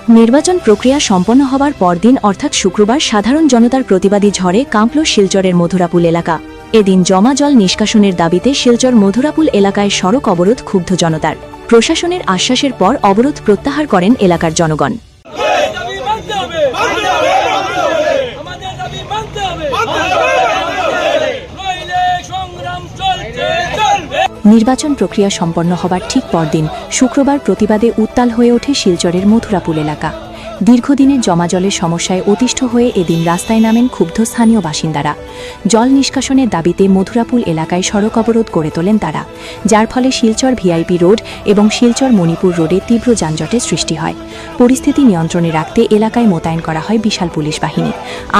নির্বাচন প্রক্রিয়া সম্পন্ন হবার পরদিন অর্থাৎ শুক্রবার সাধারণ জনতার প্রতিবাদী ঝড়ে কাঁপল শিলচরের মধুরাপুল এলাকা। এদিন জমা জল নিষ্কাশনের দাবিতে শিলচর মধুরাপুল এলাকায় সড়ক অবরোধ ক্ষুব্ধ জনতার। প্রশাসনের আশ্বাসের পর অবরোধ প্রত্যাহার করেন এলাকার জনগণ। নির্বাচন প্রক্রিয়া সম্পন্ন হবার ঠিক পরদিন শুক্রবার প্রতিবাদে উত্তাল হয়ে ওঠে শিলচরের মথুরাপুল এলাকা। দীর্ঘদিনের জমা জলের সমস্যায় অতিষ্ঠ হয়ে এদিন রাস্তায় নামেন ক্ষুব্ধ স্থানীয় বাসিন্দারা। জল নিষ্কাশনের দাবিতে মথুরাপুল এলাকায় সড়ক অবরোধ করে তোলেন তারা, যার ফলে শিলচর ভিআইপি রোড এবং শিলচর মণিপুর রোডে তীব্র যানজটের সৃষ্টি হয়। পরিস্থিতি নিয়ন্ত্রণে রাখতে এলাকায় মোতায়েন করা হয় বিশাল পুলিশ বাহিনী।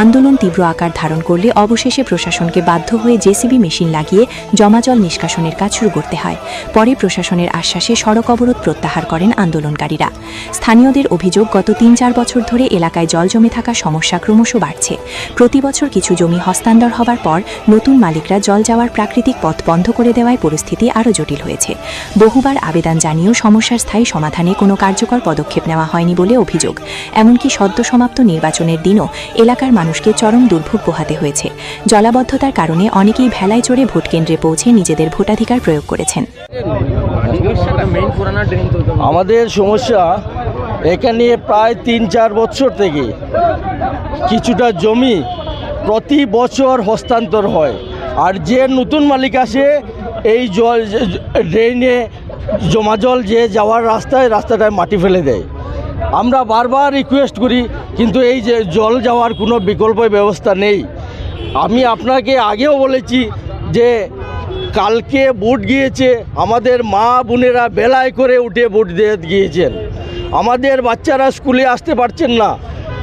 আন্দোলন তীব্র আকার ধারণ করলে অবশেষে প্রশাসনকে বাধ্য হয়ে জেসিবি মেশিন লাগিয়ে জমা জল নিষ্কাশনের কাজ শুরু করতে হয়। পরে প্রশাসনের আশ্বাসে সড়ক অবরোধ প্রত্যাহার করেন আন্দোলনকারীরা। স্থানীয়দের অভিযোগ, গত ৩-৪ বছর ধরে এলাকায় জল জমে থাকা সমস্যা ক্রমশ বাড়ছে। প্রতি বছর কিছু জমি হস্তান্তর হবার পর নতুন মালিকরা জল যাওয়ার প্রাকৃতিক পথ বন্ধ করে দেওয়ায় পরিস্থিতি আরও জটিল হয়েছে। বহুবার আবেদন জানিয়েও সমস্যার স্থায়ী সমাধানে কোনো কার্যকর পদক্ষেপ নেওয়া হয়নি বলে অভিযোগ। এমনকি সদ্য সমাপ্ত নির্বাচনের দিনও এলাকার মানুষকে চরম দুর্ভোগ পোহাতে হয়েছে। জলাবদ্ধতার কারণে অনেকেই ভেলায় চড়ে ভোটকেন্দ্রে পৌঁছে নিজেদের ভোটাধিকার প্রয়োগ করেছেন। আমাদের সমস্যা এখানে প্রায় ৩-৪ বছর থেকে কিছুটা জমি প্রতি বছর হস্তান্তর হয়, আর যে নতুন মালিক আসে এই জল ড্রেনে জমা জল যে যাওয়ার রাস্তাটায় মাটি ফেলে দেয়। আমরা বারবার রিকোয়েস্ট করি, কিন্তু এই যে জল যাওয়ার কোনো বিকল্প ব্যবস্থা নেই। আমি আপনাকে আগেও বলেছি যে কালকে ভোট গিয়েছে, আমাদের মা বোনেরা বেলায় করে উঠে ভোট দিয়ে গিয়েছেন। আমাদের বাচ্চারা স্কুলে আসতে পারছেন না,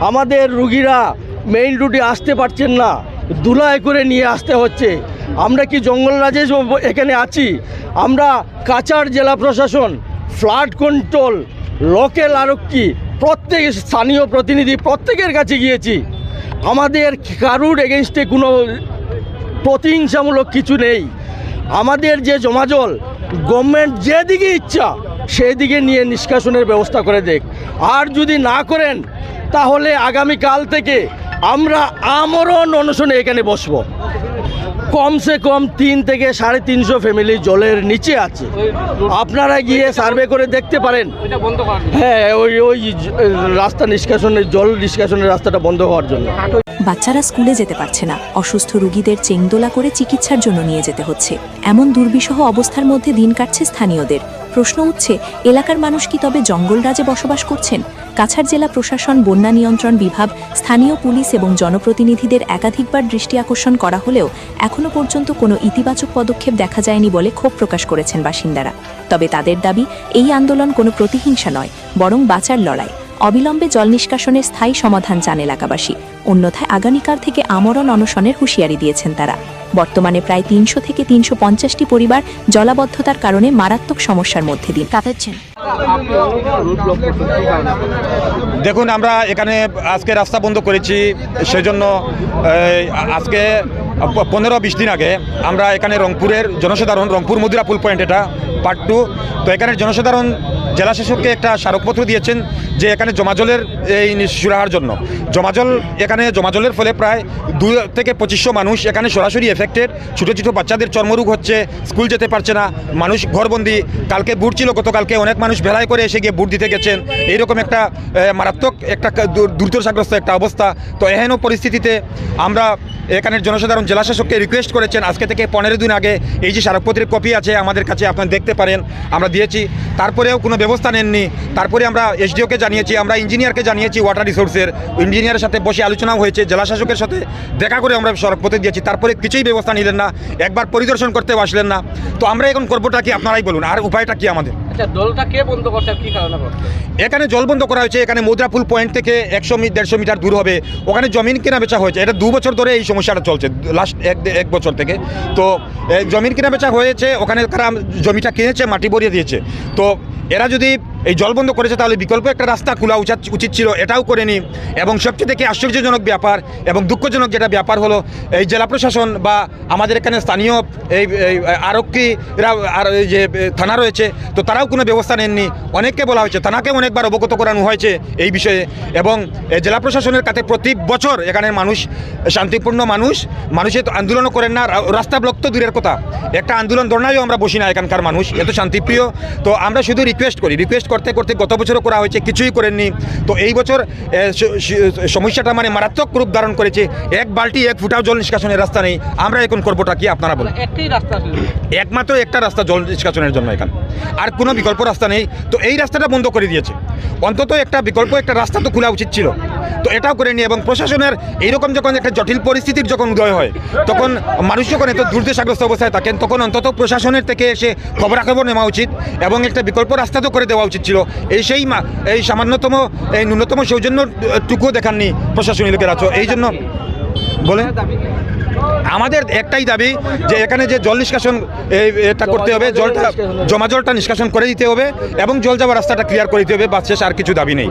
আমাদের রুগীরা মেইন রুটে আসতে পারছেন না, দুলায় করে নিয়ে আসতে হচ্ছে। আমরা কি জঙ্গল রাজে এখানে আছি? আমরা কাছাড় জেলা প্রশাসন, ফ্লাড কন্ট্রোল, লোকাল আরক্ষী, প্রত্যেক স্থানীয় প্রতিনিধি প্রত্যেকের কাছে গিয়েছি। আমাদের কারুর এগেনস্টে কোনো প্রতিহিংসামূলক কিছু নেই। আমাদের যে জমা জল গভর্নমেন্ট যেদিকে ইচ্ছা সেই দিকে নিয়ে নিষ্কাশনের ব্যবস্থা করে দেখ। আর যদি না করেন তাহলে আগামীকাল থেকে আমরা আমরণ অনশনে এখানে বসবো। কমসে কম 3 থেকে 350 ফ্যামিলি জলের নিচে আছে। আপনারা গিয়ে সার্ভে করে দেখতে পারেন। হ্যাঁ, ওই রাস্তা নিষ্কাশনের, জল নিষ্কাশনের রাস্তাটা বন্ধ হওয়ার জন্য। বাচ্চারা স্কুলে যেতে পারছে না, অসুস্থ রোগীদের চেংদোলা করে চিকিৎসার জন্য নিয়ে যেতে হচ্ছে। এমন দুর্বিষহ অবস্থার মধ্যে দিন কাটছে স্থানীয়দের। প্রশ্ন উঠছে, এলাকার মানুষ কি তবে জঙ্গলরাজে বসবাস করছেন? কাছাড় জেলা প্রশাসন, বন্যা নিয়ন্ত্রণ বিভাগ, স্থানীয় পুলিশ এবং জনপ্রতিনিধিদের একাধিকবার দৃষ্টি আকর্ষণ করা হলেও এখনও পর্যন্ত কোনো ইতিবাচক পদক্ষেপ দেখা যায়নি বলে ক্ষোভ প্রকাশ করেছেন বাসিন্দারা। তবে তাদের দাবি, এই আন্দোলন কোনো প্রতিহিংসা নয়, বরং বাঁচার লড়াই। অবিলম্বে জল নিষ্কাশনের স্থায়ী সমাধান চান এলাকাবাসী, অন্যথায় আগামীকাল থেকে আমরণ অনশনের হুঁশিয়ারি দিয়েছেন তারা। বর্তমানে প্রায় 300 থেকে 350টি পরিবার জলাবদ্ধতার কারণে মারাত্মক সমস্যার মধ্যে দিন কাটাচ্ছেন। দেখুন, আমরা এখানে আজকে রাস্তা বন্ধ করেছি, সেজন্য আজকে 15-20 দিন আগে আমরা এখানে রংপুরের জনসাধারণ, রংপুর মধুরাপুল পয়েন্ট, এটা পার্ট 2, তো এখানে জনসাধারণ জেলা শাসককে একটা স্মারকপত্র দিয়েছেন যে এখানে জমাজলের এই সুরাহার জন্য। এখানে জমাজলের ফলে প্রায় 2 থেকে 2500 মানুষ এখানে সরাসরি এফেক্টেড। ছোটো ছোটো বাচ্চাদের চর্মরোগ হচ্ছে, স্কুল যেতে পারছে না, মানুষ ঘরবন্দি। কালকে বুট ছিল, গতকালকে অনেক মানুষ ভেলায় করে এসে গিয়ে বুট দিতে গেছেন। এইরকম একটা মারাত্মক একটা দুর্দশাগ্রস্ত একটা অবস্থা। তো এহেন পরিস্থিতিতে আমরা এখানের জনসাধারণ জেলা শাসককে রিকোয়েস্ট করেছেন, আজকে থেকে 15 দিন আগে এই যে স্মারকপত্রের কপি আছে আমাদের কাছে, আপনারা দেখতে পারেন, আমরা দিয়েছি। তারপরেও কোনো ব্যবস্থা নেননি। তারপরে আমরা এসডিওকে জানিয়েছি, আমরা ইঞ্জিনিয়ারকে জানিয়েছি, ওয়াটার রিসোর্সের ইঞ্জিনিয়ারের সাথে বসে আলোচনাও হয়েছে, জেলা শাসকের সাথে দেখা করে আমরা স্মারকপত্র দিয়েছি। তারপরে কিছুই ব্যবস্থা নিলেন না, একবার পরিদর্শন করতেও আসলেন না। তো আমরা এখন করবোটা কি, আপনারাই বলুন, আর উপায়টা কি আমাদের? জলটা কে বন্ধ করছে, কি কারণে? এখানে জল বন্ধ করা হয়েছে, এখানে মধুরাপুল পয়েন্ট থেকে 100-150 মিটার দূর হবে, ওখানে জমিন কেনা বেচা হয়েছে। এটা 2 বছর ধরে এই সমস্যাটা চলছে, লাস্ট 1 বছর থেকে। তো জমিন কেনা বেচা হয়েছে, ওখানে তারা জমিটা কিনেছে, মাটি ভরিয়ে দিয়েছে। তো এরা যদি এই জল বন্ধ করেছে তাহলে বিকল্প একটা রাস্তা খোলা উচিত ছিল, এটাও করেনি। এবং সবচেয়ে থেকে আশ্চর্যজনক ব্যাপার এবং দুঃখজনক যেটা ব্যাপার হলো, এই জেলা প্রশাসন বা আমাদের এখানে স্থানীয় এই আরক্ষীরা আর এই যে থানা রয়েছে, তো তারা তারাও কোনো ব্যবস্থা নেননি। অনেককে বলা হয়েছে, থানাকে অনেকবার অবগত করানো হয়েছে এই বিষয়ে, এবং জেলা প্রশাসনের কাছে প্রতি বছর এখানের মানুষ শান্তিপূর্ণ মানুষে তো আন্দোলনও করেন না, রাস্তা ব্লক তো দূরের কথা, একটা আন্দোলন ধর্নায়ও আমরা বসি না এখানকার মানুষ, এত শান্তিপ্রিয়। তো আমরা শুধু রিকোয়েস্ট করতে করতে গত বছরও করা হয়েছে, কিছুই করেননি। তো এই বছর সমস্যাটা মানে মারাত্মক রূপ ধারণ করেছে, এক বালতি এক ফুটাও জল নিষ্কাশনের রাস্তা নেই। আমরা এখন করবোটা কি আপনারা বলেন? একটাই রাস্তা আছে। একমাত্র একটা রাস্তা জল নিষ্কাশনের জন্য এখানে, আর কোনো বিকল্প রাস্তা নেই। তো এই রাস্তাটা বন্ধ করে দিয়েছে, অন্তত একটা বিকল্প একটা রাস্তা তো খোলা উচিত ছিল, তো এটাও করেনি। এবং প্রশাসনের এইরকম যখন একটা জটিল পরিস্থিতির যখন উদয় হয়, তখন মানুষ যখন এত দুর্দশাগ্রস্ত অবস্থায় থাকেন, তখন অন্তত প্রশাসনের থেকে এসে খবরাখবর নেওয়া উচিত এবং একটা বিকল্প রাস্তা তো করে দেওয়া উচিত ছিল। এই সামান্যতম এই ন্যূনতম সৌজন্যটুকুও দেখাননি প্রশাসনিক লোকেরা। তো এই জন্য বলে আমাদের একটাই দাবি যে এখানে যে জল নিষ্কাশন এটা করতে হবে, জলটা জমা জলটা নিষ্কাশন করে দিতে হবে এবং জল যাওয়ার রাস্তাটা ক্লিয়ার করে দিতে হবে, বাস শেষ, আর কিছু দাবি নেই।